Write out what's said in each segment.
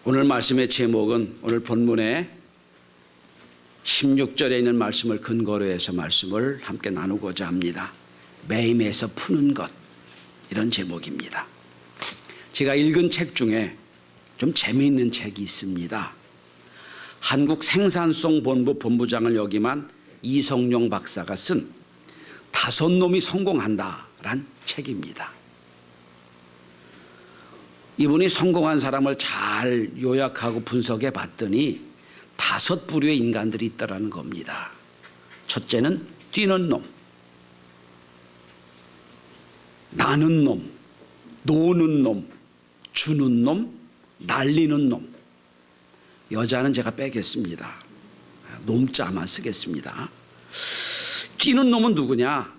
오늘 말씀의 제목은 오늘 본문의 16절에 있는 말씀을 근거로 해서 말씀을 함께 나누고자 합니다. 매임에서 푸는 것, 이런 제목입니다. 제가 읽은 책 중에 좀 재미있는 책이 있습니다. 한국생산성본부 본부장을 역임한 이성용 박사가 쓴 5놈이 성공한다란 책입니다. 이분이 성공한 사람을 잘 요약하고 분석해 봤더니 5 부류의 인간들이 있다라는 겁니다. 첫째는 뛰는 놈, 나는 놈, 노는 놈, 주는 놈, 날리는 놈. 여자는 제가 빼겠습니다. 놈자만 쓰겠습니다. 뛰는 놈은 누구냐?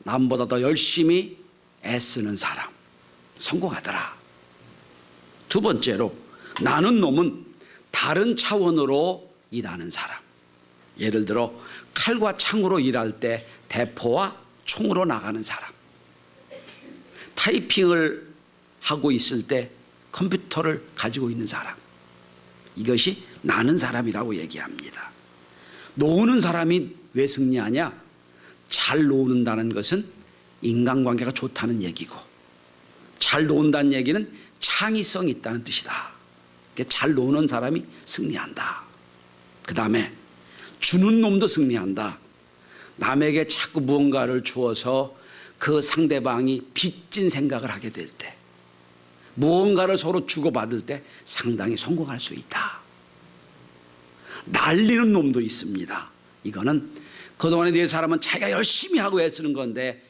남보다 더 열심히 애쓰는 사람, 성공하더라. 두 번째로 나는 놈은 다른 차원으로 일하는 사람. 예를 들어 칼과 창으로 일할 때 대포와 총으로 나가는 사람. 타이핑을 하고 있을 때 컴퓨터를 가지고 있는 사람. 이것이 나는 사람이라고 얘기합니다. 노는 사람이 왜 승리하냐? 잘 노는다는 것은 인간관계가 좋다는 얘기고, 잘 논다는 얘기는 창의성이 있다는 뜻이다. 잘 노는 사람이 승리한다. 그 다음에 주는 놈도 승리한다. 남에게 자꾸 무언가를 주어서 그 상대방이 빚진 생각을 하게 될 때, 무언가를 서로 주고받을 때 상당히 성공할 수 있다. 날리는 놈도 있습니다. 이거는 그동안에 내 사람은 자기가 열심히 하고 애쓰는 건데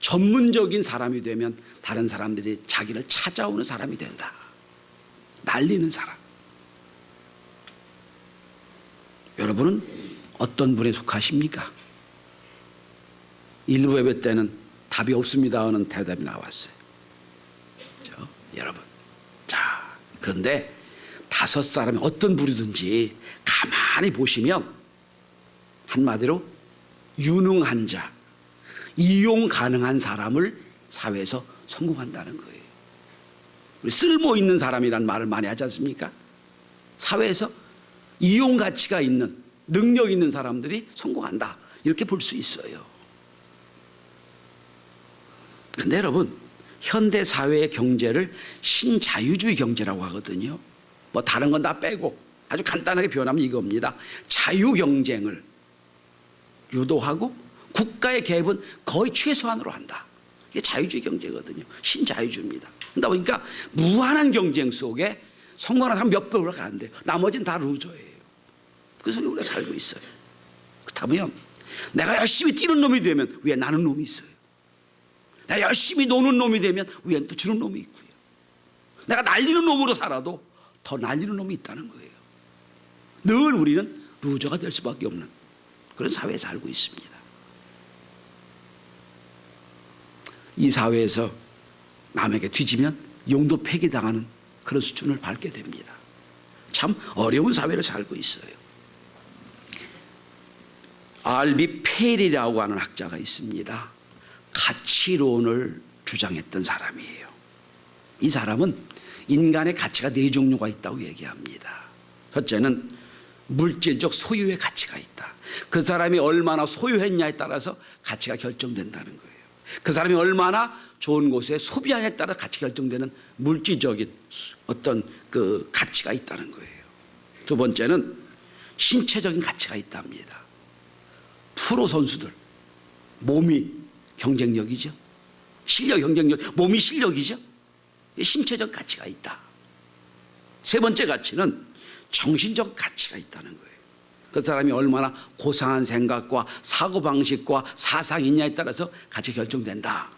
전문적인 사람이 되면 다른 사람들이 자기를 찾아오는 사람이 된다. 날리는 사람. 여러분은 어떤 분에 속하십니까? 일부 예배 때는 답이 없습니다 하는 대답이 나왔어요. 그렇죠? 여러분. 자, 그런데 5 사람이 어떤 부류든지 가만히 보시면 한마디로 유능한 자, 이용 가능한 사람을 사회에서 성공한다는 거예요. 우리 쓸모 있는 사람이라는 말을 많이 하지 않습니까? 사회에서 이용 가치가 있는, 능력 있는 사람들이 성공한다, 이렇게 볼 수 있어요. 근데 여러분, 현대 사회의 경제를 신자유주의 경제라고 하거든요. 뭐 다른 건 다 빼고 아주 간단하게 표현하면 이겁니다. 자유경쟁을 유도하고 국가의 개입은 거의 최소한으로 한다. 이게 자유주의 경제거든요. 신자유주의입니다. 그러다 보니까 무한한 경쟁 속에 성공하는 사람 몇 배로 가는데요. 나머지는 다 루저예요. 그 속에 우리가 살고 있어요. 그렇다면 내가 열심히 뛰는 놈이 되면 위에 나는 놈이 있어요. 내가 열심히 노는 놈이 되면 위에는 또 주는 놈이 있고요. 내가 날리는 놈으로 살아도 더 날리는 놈이 있다는 거예요. 늘 우리는 루저가 될 수밖에 없는 그런 사회에 살고 있습니다. 이 사회에서 남에게 뒤지면 용도 폐기당하는 그런 수준을 밟게 됩니다. 참 어려운 사회를 살고 있어요. 알비 페일이라고 하는 학자가 있습니다. 가치론을 주장했던 사람이에요. 이 사람은 인간의 가치가 4종류가 있다고 얘기합니다. 첫째는 물질적 소유의 가치가 있다. 그 사람이 얼마나 소유했냐에 따라서 가치가 결정된다는 거예요. 그 사람이 얼마나 좋은 곳에 소비하냐에 따라 가치가 결정되는 물질적인 어떤 그 가치가 있다는 거예요. 두 번째는 신체적인 가치가 있답니다. 프로 선수들, 몸이 경쟁력이죠. 실력, 경쟁력, 몸이 실력이죠. 신체적 가치가 있다. 세 번째 가치는 정신적 가치가 있다는 거예요. 그 사람이 얼마나 고상한 생각과 사고방식과 사상이 있냐에 따라서 가치가 결정된다.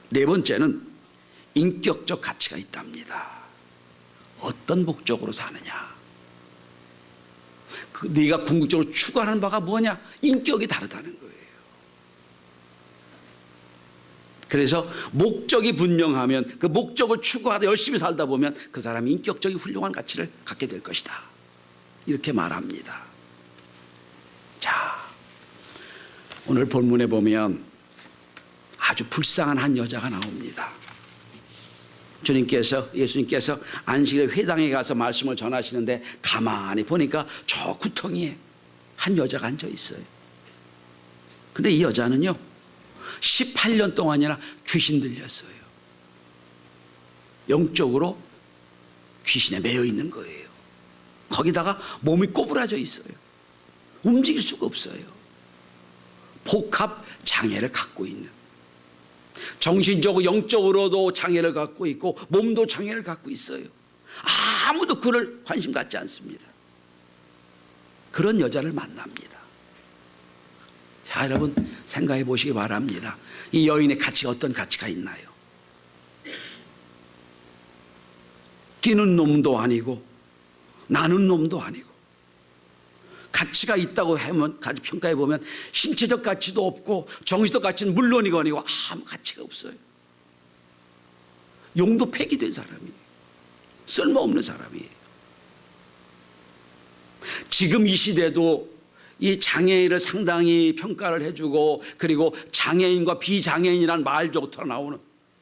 네 번째는 인격적 가치가 있답니다. 어떤 목적으로 사느냐, 네가 궁극적으로 추구하는 바가 뭐냐, 인격이 다르다는 거예요. 그래서 목적이 분명하면 그 목적을 추구하다 열심히 살다 보면 그 사람이 인격적인 훌륭한 가치를 갖게 될 것이다, 이렇게 말합니다. 자, 오늘 본문에 보면 아주 불쌍한 한 여자가 나옵니다. 예수님께서 안식일 회당에 가서 말씀을 전하시는데 가만히 보니까 저 구덩이에 한 여자가 앉아 있어요. 근데 이 여자는요 18년 동안이나 귀신 들렸어요. 영적으로 귀신에 매여 있는 거예요. 거기다가 몸이 꼬부라져 있어요. 움직일 수가 없어요. 복합 장애를 갖고 있는, 정신적으로 영적으로도 장애를 갖고 있고 몸도 장애를 갖고 있어요. 아무도 그를 관심 갖지 않습니다. 그런 여자를 만납니다. 자, 여러분 생각해 보시기 바랍니다. 이 여인의 가치가 어떤 가치가 있나요? 뛰는 놈도 아니고 나는 놈도 아니고, 가치가 있다고 하면 평가해 보면 신체적 가치도 없고 정신적 가치는 물론이거니고 아무 가치가 없어요. 용도 폐기된 사람이에요. 쓸모없는 사람이에요. 지금 이 시대도 이 장애인을 상당히 평가를 해주고, 그리고 장애인과 비장애인이라는 말조부터 나오는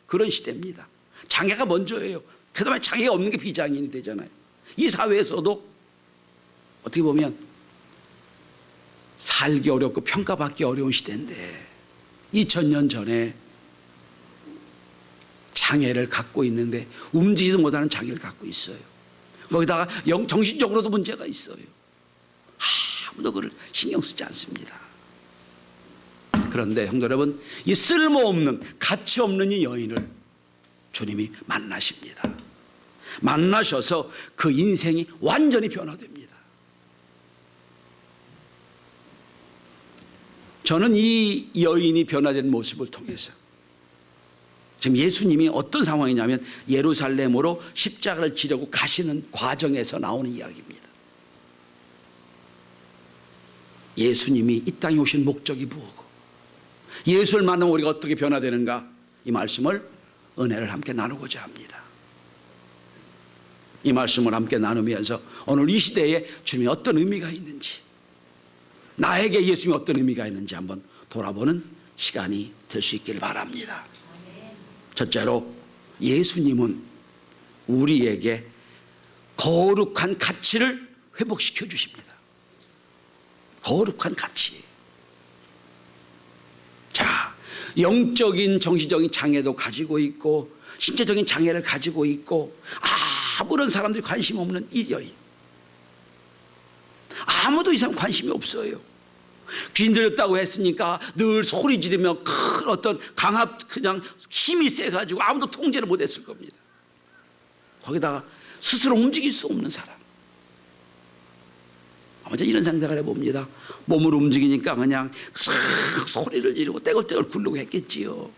그런 시대입니다. 장애가 먼저예요. 그 다음에 장애가 없는 게 비장애인이 되잖아요. 이 사회에서도 어떻게 보면 살기 어렵고 평가받기 어려운 시대인데 2000년 전에 장애를 갖고 있는데 움직이지도 못하는 장애를 갖고 있어요. 거기다가 정신적으로도 문제가 있어요. 아무도 그를 신경 쓰지 않습니다. 그런데 형제 여러분, 이 쓸모없는 가치 없는 이 여인을 주님이 만나십니다. 만나셔서 그 인생이 완전히 변화됩니다. 저는 이 여인이 변화된 모습을 통해서 지금 예수님이 어떤 상황이냐면 예루살렘으로 십자가를 지려고 가시는 과정에서 나오는 이야기입니다. 예수님이 이 땅에 오신 목적이 무엇이고 예수를 만나면 우리가 어떻게 변화되는가, 이 말씀을 은혜를 함께 나누고자 합니다. 이 말씀을 함께 나누면서 오늘 이 시대에 주님이 어떤 의미가 있는지, 나에게 예수님이 어떤 의미가 있는지 한번 돌아보는 시간이 될 수 있기를 바랍니다. 첫째로, 예수님은 우리에게 거룩한 가치를 회복시켜 주십니다. 거룩한 가치. 자, 영적인 정신적인 장애도 가지고 있고 신체적인 장애를 가지고 있고 아무런 사람들이 관심 없는 이 여인, 아무도 이 사람 관심이 없어요. 귀신 들렸다고 했으니까 늘 소리 지르며 큰 어떤 그냥 힘이 세가지고 아무도 통제를 못했을 겁니다. 거기다가 스스로 움직일 수 없는 사람. 아무튼 이런 생각을 해봅니다. 몸을 움직이니까 그냥 소리를 지르고 떼굴떼굴 굴르고 했겠지요.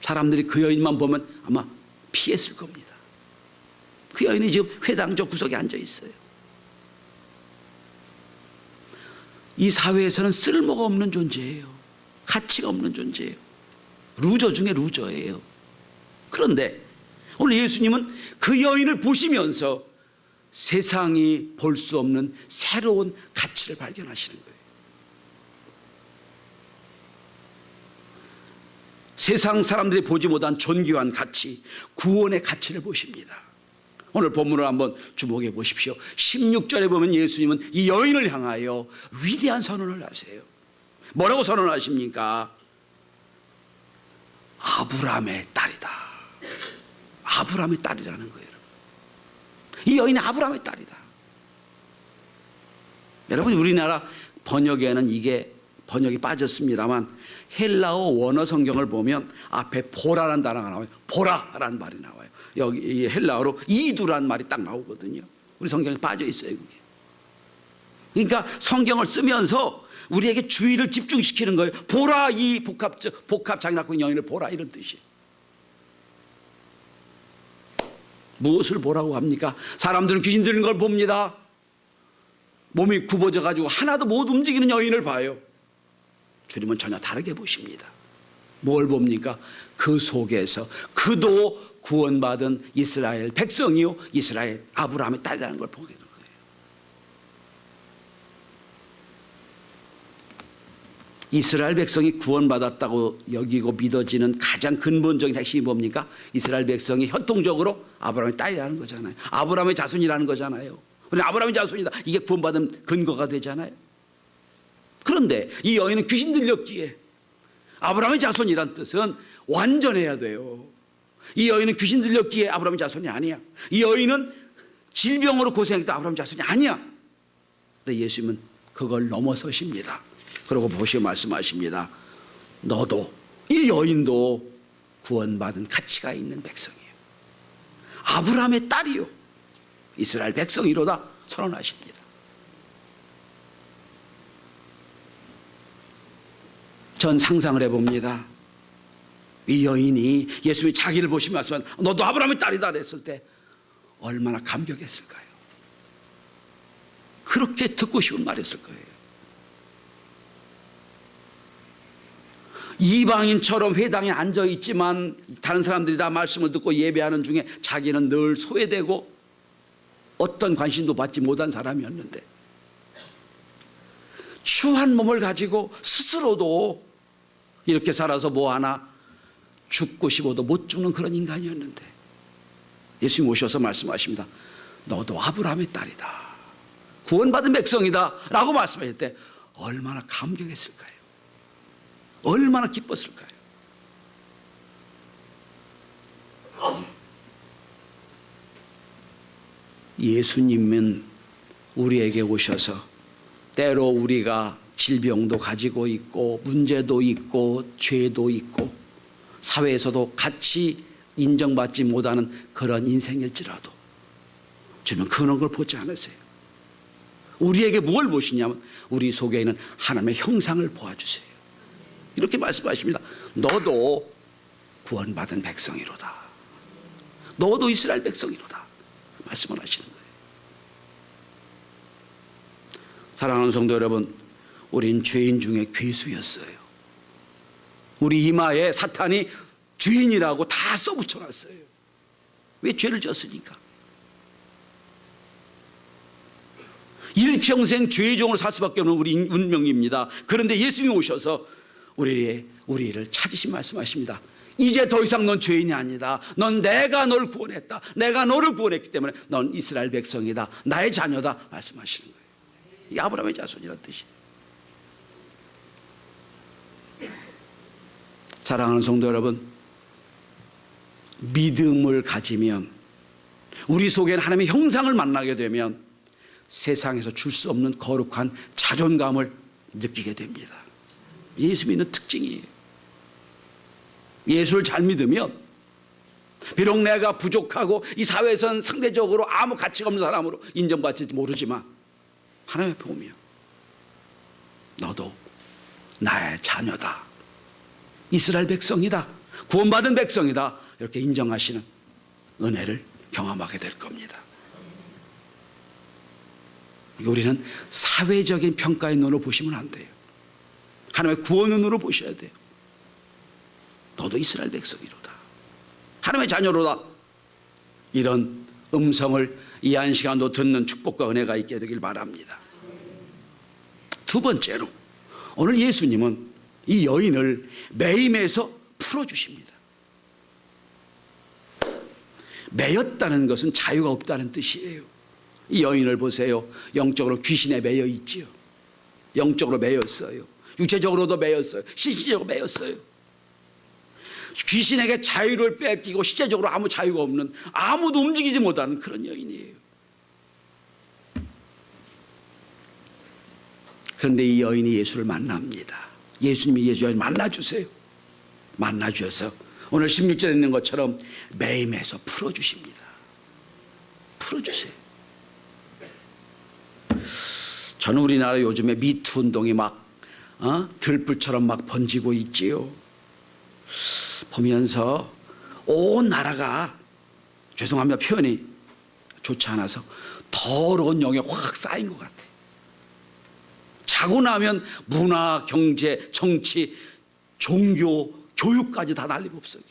사람들이 그 여인만 보면 아마 피했을 겁니다. 그 여인이 지금 회당 저 구석에 앉아 있어요. 이 사회에서는 쓸모가 없는 존재예요. 가치가 없는 존재예요. 루저 중에 루저예요. 그런데 오늘 예수님은 그 여인을 보시면서 세상이 볼 수 없는 새로운 가치를 발견하시는 거예요. 세상 사람들이 보지 못한 존귀한 가치, 구원의 가치를 보십니다. 오늘 본문을 한번 주목해 보십시오. 16절에 보면 예수님은 이 여인을 향하여 위대한 선언을 하세요. 뭐라고 선언하십니까? 아브라함의 딸이다. 아브라함의 딸이라는 거예요. 이 여인이 아브라함의 딸이다. 여러분, 우리나라 번역에는 이게 번역이 빠졌습니다만 헬라어 원어 성경을 보면 앞에 보라라는 단어가 나와요. 보라라는 말이 나와요. 여기 헬라어로 이두라는 말이 딱 나오거든요. 우리 성경에 빠져 있어요, 그게. 그러니까 성경을 쓰면서 우리에게 주의를 집중시키는 거예요. 보라, 이 복합 장애 갖고 있는 여인을 보라, 이런 뜻이에요. 무엇을 보라고 합니까? 사람들은 귀신 들린 걸 봅니다. 몸이 굽어져 가지고 하나도 못 움직이는 여인을 봐요. 주님은 전혀 다르게 보십니다. 뭘 봅니까? 그 속에서 그도 구원받은 이스라엘 백성이요, 이스라엘 아브라함의 딸이라는 걸 보게 되는 거예요. 이스라엘 백성이 구원받았다고 여기고 믿어지는 가장 근본적인 핵심이 뭡니까? 이스라엘 백성이 혈통적으로 아브라함의 딸이라는 거잖아요. 아브라함의 자손이라는 거잖아요. 그러니까 아브라함의 자손이다. 이게 구원받은 근거가 되잖아요. 그런데 이 여인은 귀신 들렸기에 아브라함의 자손이란 뜻은 완전해야 돼요. 이 여인은 귀신 들렸기에 아브라함의 자손이 아니야. 이 여인은 질병으로 고생했던 아브라함의 자손이 아니야. 근데 예수님은 그걸 넘어서십니다. 그러고 보시고 말씀하십니다. 너도, 이 여인도 구원받은 가치가 있는 백성이에요. 아브라함의 딸이요, 이스라엘 백성이로다 선언하십니다. 전 상상을 해봅니다. 이 여인이 예수님이 자기를 보시며 말씀한 너도 아브라함의 딸이다 그랬을 때 얼마나 감격했을까요? 그렇게 듣고 싶은 말이었을 거예요. 이방인처럼 회당에 앉아있지만 다른 사람들이 다 말씀을 듣고 예배하는 중에 자기는 늘 소외되고 어떤 관심도 받지 못한 사람이었는데 추한 몸을 가지고 스스로도 이렇게 살아서 뭐하나 죽고 싶어도 못 죽는 그런 인간이었는데 예수님 오셔서 말씀하십니다. 너도 아브라함의 딸이다, 구원받은 백성이다 라고 말씀하실 때 얼마나 감격했을까요? 얼마나 기뻤을까요? 예수님은 우리에게 오셔서 때로 우리가 질병도 가지고 있고 문제도 있고 죄도 있고 사회에서도 같이 인정받지 못하는 그런 인생일지라도 주님은 그런 걸 보지 않으세요. 우리에게 뭘 보시냐면 우리 속에 있는 하나님의 형상을 보아주세요. 이렇게 말씀하십니다. 너도 구원받은 백성이로다, 너도 이스라엘 백성이로다 말씀을 하시는 거예요. 사랑하는 성도 여러분, 우린 죄인 중에 괴수였어요. 우리 이마에 사탄이 죄인이라고 다 써붙여놨어요. 왜? 죄를 졌으니까. 일평생 죄의 종으로 살 수밖에 없는 우리 운명입니다. 그런데 예수님이 오셔서 우리를 찾으신 말씀하십니다. 이제 더 이상 넌 죄인이 아니다. 넌 내가 널 구원했다. 내가 너를 구원했기 때문에 넌 이스라엘 백성이다, 나의 자녀다 말씀하시는 거예요. 이 아브라함의 자손이라는 뜻이에요. 사랑하는 성도 여러분, 믿음을 가지면, 우리 속에는 하나님의 형상을 만나게 되면 세상에서 줄 수 없는 거룩한 자존감을 느끼게 됩니다. 예수 믿는 특징이에요. 예수를 잘 믿으면 비록 내가 부족하고 이 사회에서는 상대적으로 아무 가치가 없는 사람으로 인정받지 모르지만 하나님 앞에 오면 너도 나의 자녀다, 이스라엘 백성이다, 구원받은 백성이다 이렇게 인정하시는 은혜를 경험하게 될 겁니다. 우리는 사회적인 평가의 눈으로 보시면 안 돼요. 하나님의 구원의 눈으로 보셔야 돼요. 너도 이스라엘 백성이로다, 하나님의 자녀로다. 이런 음성을 이 한 시간도 듣는 축복과 은혜가 있게 되길 바랍니다. 두 번째로 오늘 예수님은 이 여인을 매임에서 풀어주십니다. 매였다는 것은 자유가 없다는 뜻이에요. 이 여인을 보세요. 영적으로 귀신에 매여 있지요. 영적으로 매였어요. 육체적으로도 매였어요. 신체적으로 매였어요. 귀신에게 자유를 뺏기고 실제적으로 아무 자유가 없는, 아무도 움직이지 못하는 그런 여인이에요. 그런데 이 여인이 예수를 만납니다. 예수님이 이 여인을 만나주세요. 만나주셔서 오늘 16절에 있는 것처럼 매임에서 풀어주십니다. 풀어주세요. 저는 우리나라 요즘에 미투 운동이 막 들불처럼 막 번지고 있지요. 보면서 온 나라가, 죄송합니다 표현이 좋지 않아서, 더러운 영에 확 쌓인 것 같아요. 자고 나면 문화, 경제, 정치, 종교, 교육까지 다 난리법석이.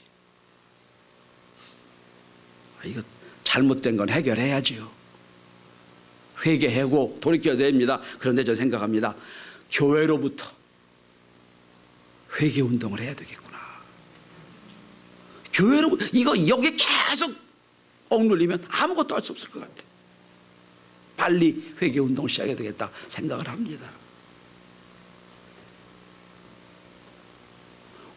이거 잘못된 건 해결해야지요. 회개하고 돌이켜야 됩니다. 그런데 저는 생각합니다. 교회로부터 회개 운동을 해야 되겠구나. 교회로 이거 여기 계속 억눌리면 아무것도 할 수 없을 것 같아. 빨리 회개 운동을 시작해야 되겠다 생각을 합니다.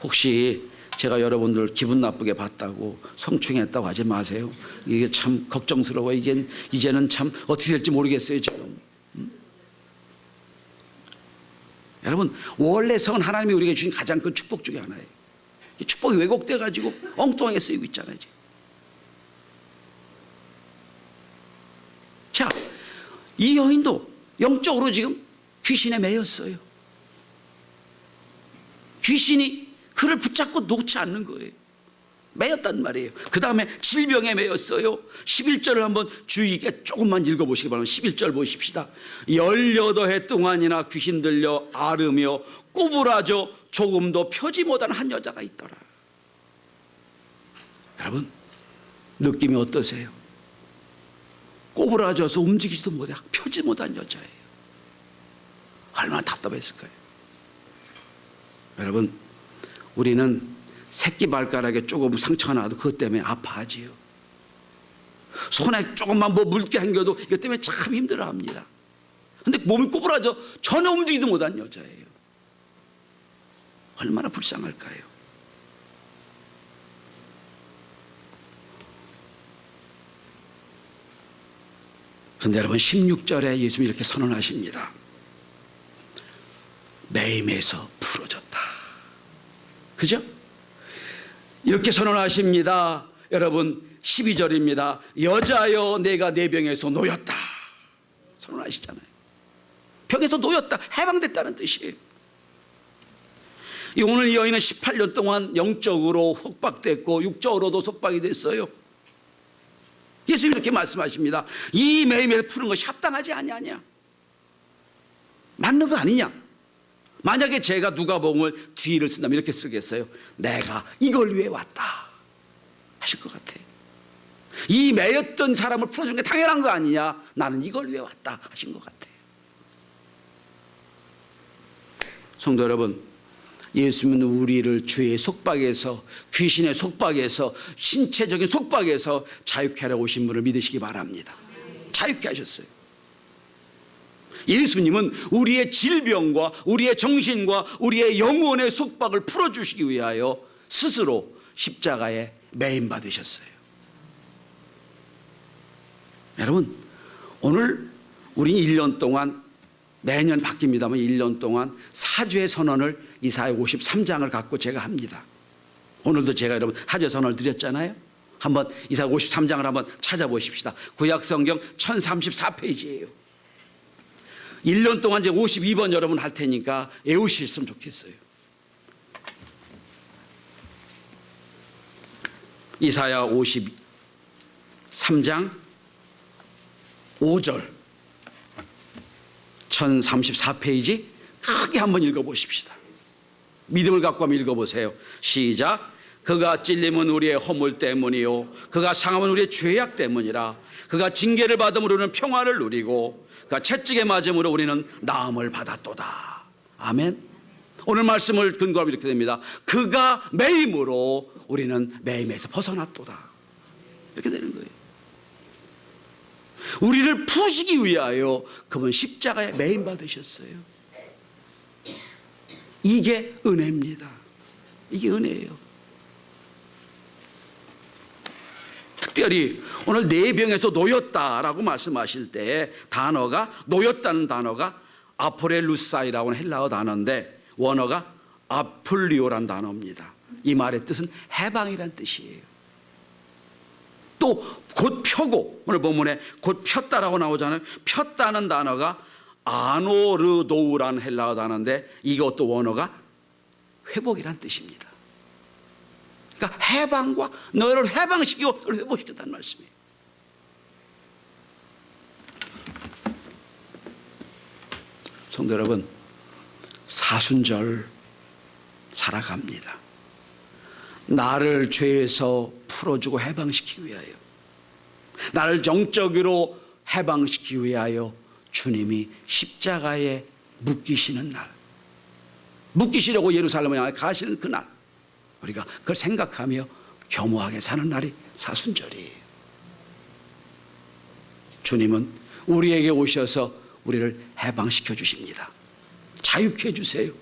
혹시 제가 여러분들 기분 나쁘게 봤다고 성추행했다고 하지 마세요. 이게 참 걱정스러워. 이제는 참 어떻게 될지 모르겠어요 지금. 여러분, 원래 성은 하나님이 우리에게 주신 가장 큰 축복 중에 하나예요. 이 축복이 왜곡돼 가지고 엉뚱하게 쓰이고 있잖아요 지금. 자, 이 여인도 영적으로 지금 귀신에 매였어요. 귀신이 그를 붙잡고 놓지 않는 거예요. 매였단 말이에요. 그 다음에 질병에 매였어요. 11절을 한번 주의 깊게 조금만 읽어보시기 바랍니다. 11절 보십시다. 18해 동안이나 귀신 들려 앓으며 꼬부라져 조금도 펴지 못한 한 여자가 있더라. 여러분, 느낌이 어떠세요? 꼬부라져서 움직이지도 못해 펴지 못한 여자예요. 얼마나 답답했을까요? 여러분, 우리는 새끼 발가락에 조금 상처가 나도 그것 때문에 아파하지요. 손에 조금만 뭐 묽게 당겨도 이것 때문에 참 힘들어합니다. 그런데 몸이 꼬부라져 전혀 움직이지도 못한 여자예요. 얼마나 불쌍할까요? 그런데 여러분, 16절에 예수님이 이렇게 선언하십니다. 내 힘에서 풀어졌다. 그죠? 이렇게 선언하십니다. 여러분, 12절입니다. 여자여 내가 내 병에서 놓였다. 선언하시잖아요. 병에서 놓였다. 해방됐다는 뜻이에요. 오늘 이 여인은 18년 동안 영적으로 속박됐고 육적으로도 속박이 됐어요. 예수님이 이렇게 말씀하십니다. 이 매일매일 푸는 것이 합당하지 아니하냐? 맞는 거 아니냐? 만약에 제가 누가복음을 뒤를 쓴다면 이렇게 쓰겠어요. 내가 이걸 위해 왔다 하실 것 같아요. 이 매였던 사람을 풀어주는 게 당연한 거 아니냐? 나는 이걸 위해 왔다 하신 것 같아요. 성도 여러분, 예수님은 우리를 죄의 속박에서, 귀신의 속박에서, 신체적인 속박에서 자유케 하려 오신 분을 믿으시기 바랍니다. 자유케 하셨어요. 예수님은 우리의 질병과 우리의 정신과 우리의 영혼의 속박을 풀어주시기 위하여 스스로 십자가에 매임받으셨어요. 여러분, 오늘 우리는 1년 동안, 매년 바뀝니다만 1년 동안 사죄의 선언을 이사야 53장을 갖고 제가 합니다. 오늘도 제가 여러분 사죄 선언을 드렸잖아요. 한번 이사야 53장을 한번 찾아보십시다. 구약성경 1034페이지예요. 1년 동안 이제 52번 여러분 할 테니까 외우셨으면 좋겠어요. 이사야 53장 5절 1034페이지 크게 한번 읽어보십시다. 믿음을 갖고 한번 읽어보세요. 시작. 그가 찔림은 우리의 허물 때문이요 그가 상함은 우리의 죄악 때문이라. 그가 징계를 받음으로는 평화를 누리고 그가 채찍에 맞음으로 우리는 나음을 받았도다. 아멘. 오늘 말씀을 근거로 이렇게 됩니다. 그가 매임으로 우리는 매임에서 벗어났도다. 이렇게 되는 거예요. 우리를 푸시기 위하여 그분 십자가에 매임 받으셨어요. 이게 은혜입니다. 이게 은혜예요. 특별히 오늘 내 병에서 놓였다라고 말씀하실 때 단어가, 놓였다는 단어가 아포렐루사이라고 하는 헬라어 단어인데 원어가 아플리오란 단어입니다. 이 말의 뜻은 해방이란 뜻이에요. 또 곧 펴고, 오늘 본문에 곧 폈다라고 나오잖아요. 폈다는 단어가 아노르도우라는 헬라어 단어인데 이것도 원어가 회복이란 뜻입니다. 그러니까 해방과 너를 해방시키고 너를 회복시켰다는 말씀이에요. 성도 여러분, 사순절 살아갑니다. 나를 죄에서 풀어주고 해방시키기 위하여, 나를 영적으로 해방시키기 위하여 주님이 십자가에 묶이시는 날, 묶이시려고 예루살렘을 향해 가시는 그날, 우리가 그걸 생각하며 겸허하게 사는 날이 사순절이에요. 주님은 우리에게 오셔서 우리를 해방시켜 주십니다. 자유케 해주세요.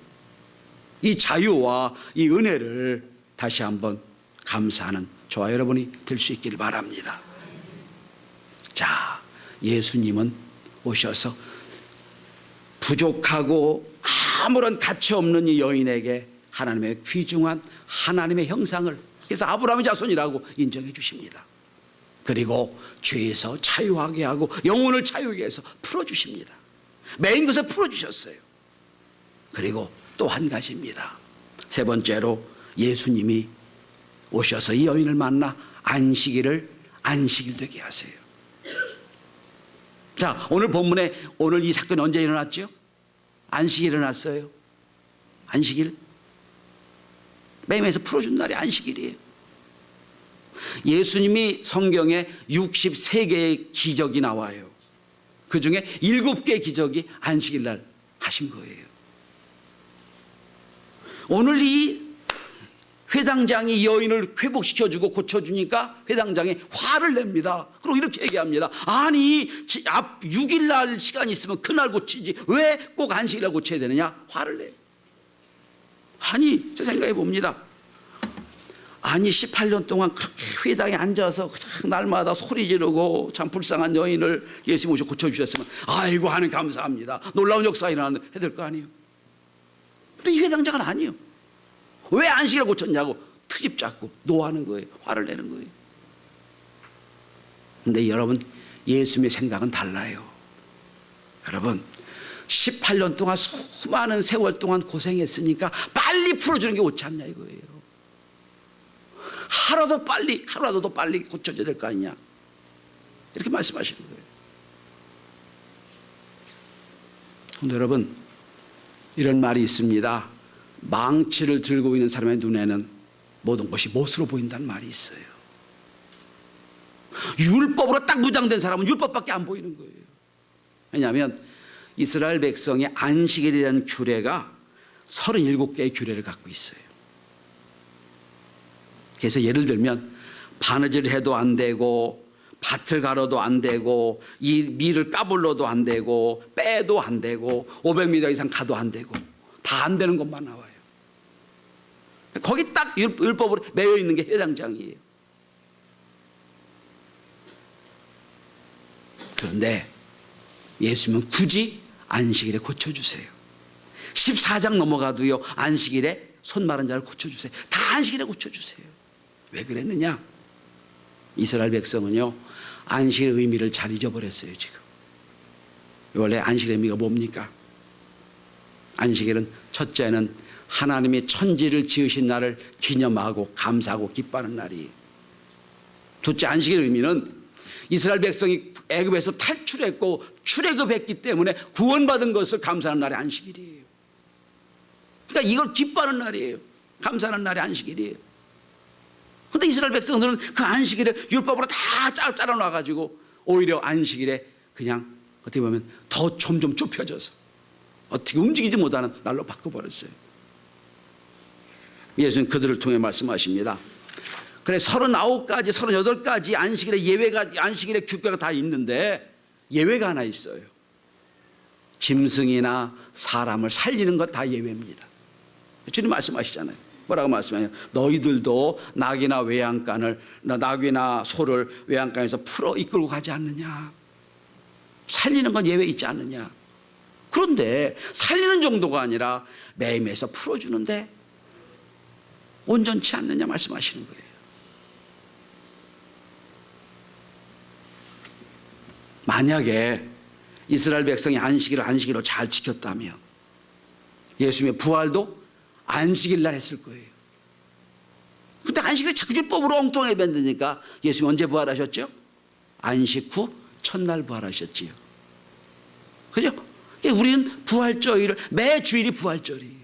이 자유와 이 은혜를 다시 한번 감사하는 저와 여러분이 될 수 있기를 바랍니다. 자, 예수님은 오셔서 부족하고 아무런 가치 없는 이 여인에게 하나님의 귀중한 하나님의 형상을, 그래서 아브라함의 자손이라고 인정해 주십니다. 그리고 죄에서 자유하게 하고 영혼을 자유하게 해서 풀어주십니다. 매인 것을 풀어주셨어요. 그리고 또 한 가지입니다. 세 번째로 예수님이 오셔서 이 여인을 만나 안식일 되게 하세요. 자, 오늘 본문에 오늘 이 사건이 언제 일어났죠? 안식일 일어났어요. 안식일. 매임에서 풀어준 날이 안식일이에요. 예수님이 성경에 63개의 기적이 나와요. 그 중에 7개의 기적이 안식일 날 하신 거예요. 오늘 이 회당장이 여인을 회복시켜주고 고쳐주니까 회당장이 화를 냅니다. 그리고 이렇게 얘기합니다. 아니, 앞 6일 날 시간이 있으면 그날 고치지 왜 꼭 안식일 날 고쳐야 되느냐? 화를 내요. 아니, 저 생각해 봅니다. 아니, 18년 동안 회당에 앉아서 날마다 소리 지르고 참 불쌍한 여인을 예수님 오셔 고쳐주셨으면 아이고 하는 감사합니다. 놀라운 역사 일어나는 해야 될 거 아니에요. 근데 이 회당장은 아니에요. 왜 안식일을 고쳤냐고 트집 잡고 노하는 거예요. 화를 내는 거예요. 근데 여러분, 예수님의 생각은 달라요. 여러분, 18년 동안 수많은 세월 동안 고생했으니까 빨리 풀어주는 게 옳지 않냐 이거예요. 하루라도 빨리 고쳐줘야 될 거 아니냐, 이렇게 말씀하시는 거예요. 근데 여러분, 이런 말이 있습니다. 망치를 들고 있는 사람의 눈에는 모든 것이 못으로 보인다는 말이 있어요. 율법으로 딱 무장된 사람은 율법밖에 안 보이는 거예요. 왜냐하면 이스라엘 백성의 안식일에 대한 규례가 37개의 규례를 갖고 있어요. 그래서 예를 들면 바느질을 해도 안 되고, 밭을 갈아도 안 되고, 이 밀을 까불러도 안 되고, 빼도 안 되고, 500m 이상 가도 안 되고, 다 안 되는 것만 나와요. 거기 딱 율법으로 매여 있는 게 회당장이에요. 그런데 예수님은 굳이 안식일에 고쳐주세요. 14장 넘어가도요, 안식일에 손 마른 자를 고쳐주세요. 다 안식일에 고쳐주세요. 왜 그랬느냐? 이스라엘 백성은요, 안식일의 의미를 잘 잊어버렸어요. 지금 원래 안식일의 의미가 뭡니까? 안식일은 첫째는 하나님이 천지를 지으신 날을 기념하고 감사하고 기뻐하는 날이에요. 둘째, 안식일의 의미는 이스라엘 백성이 애굽에서 탈출했고 출애굽했기 때문에 구원받은 것을 감사하는 날이 안식일이에요. 그러니까 이걸 기뻐하는 날이에요. 감사하는 날이 안식일이에요. 그런데 이스라엘 백성들은 그 안식일을 율법으로 다 짜놔가지고 오히려 안식일에 그냥 어떻게 보면 더 점점 좁혀져서 어떻게 움직이지 못하는 날로 바꿔버렸어요. 예수는 그들을 통해 말씀하십니다. 그래, 39가지 38가지 안식일의 예외가, 안식일의 규례가 다 있는데 예외가 하나 있어요. 짐승이나 사람을 살리는 것 다 예외입니다. 주님 말씀하시잖아요. 뭐라고 말씀하냐? 너희들도 낙이나 외양간을, 낙이나 소를 외양간에서 풀어 이끌고 가지 않느냐? 살리는 건 예외 있지 않느냐? 그런데 살리는 정도가 아니라 매임에서 풀어주는데 온전치 않느냐 말씀하시는 거예요. 만약에 이스라엘 백성이 안식일을 안식일로 잘 지켰다면 예수님의 부활도 안식일 날 했을 거예요. 그런데 안식일을 자꾸 율법으로 엉뚱하게 만드니까 예수님 언제 부활하셨죠? 안식 후 첫날 부활하셨지요. 그죠? 우리는 부활절을, 매 주일이 부활절이에요.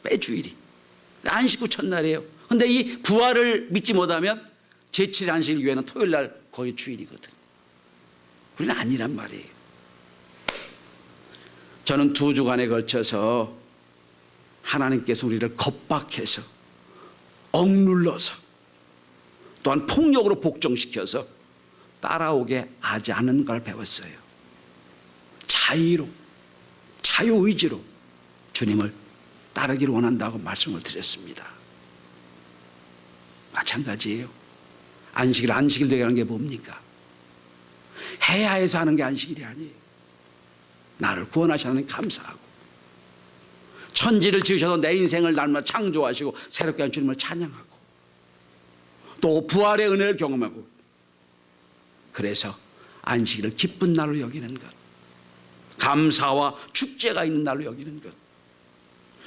매 주일이 안식 후 첫날이에요. 그런데 이 부활을 믿지 못하면 제7일 안식일 교회는 토요일 날 거의 주일이거든. 우리는 아니란 말이에요. 저는 2주간에 걸쳐서 하나님께서 우리를 겁박해서 억눌러서 또한 폭력으로 복종시켜서 따라오게 하지 않는 걸 배웠어요. 자의로, 자유의지로 주님을 따르기를 원한다고 말씀을 드렸습니다. 마찬가지예요. 안식일 되게 하는 게 뭡니까? 해야 해서 하는 게 안식일이 아니에요. 나를 구원하시는 감사하고 천지를 지으셔서 내 인생을 닮아 창조하시고 새롭게 한 주님을 찬양하고 또 부활의 은혜를 경험하고 그래서 안식일을 기쁜 날로 여기는 것, 감사와 축제가 있는 날로 여기는 것,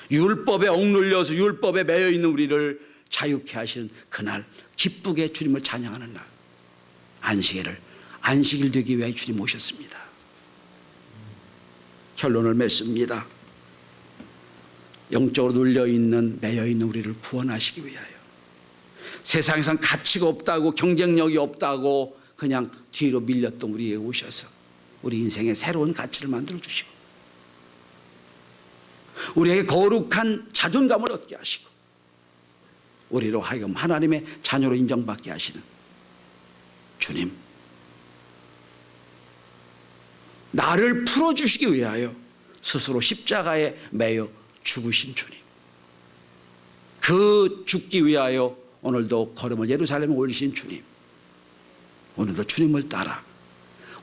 율법에 억눌려서 율법에 매여 있는 우리를 자유케 하시는 그날 기쁘게 주님을 찬양하는 날, 안식일 되기 위해 주님 오셨습니다. 결론을 맺습니다. 영적으로 눌려있는 매여있는 우리를 구원하시기 위하여 세상에선 가치가 없다고 경쟁력이 없다고 그냥 뒤로 밀렸던 우리에게 오셔서 우리 인생에 새로운 가치를 만들어 주시고 우리에게 거룩한 자존감을 얻게 하시고 우리로 하여금 하나님의 자녀로 인정받게 하시는 주님, 나를 풀어주시기 위하여 스스로 십자가에 매여 죽으신 주님, 그 죽기 위하여 오늘도 걸음을 예루살렘에 올리신 주님, 오늘도 주님을 따라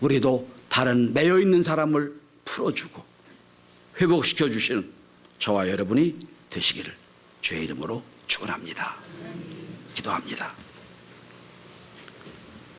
우리도 다른 매여있는 사람을 풀어주고 회복시켜 주시는 저와 여러분이 되시기를 주의 이름으로 축원합니다. 기도합니다.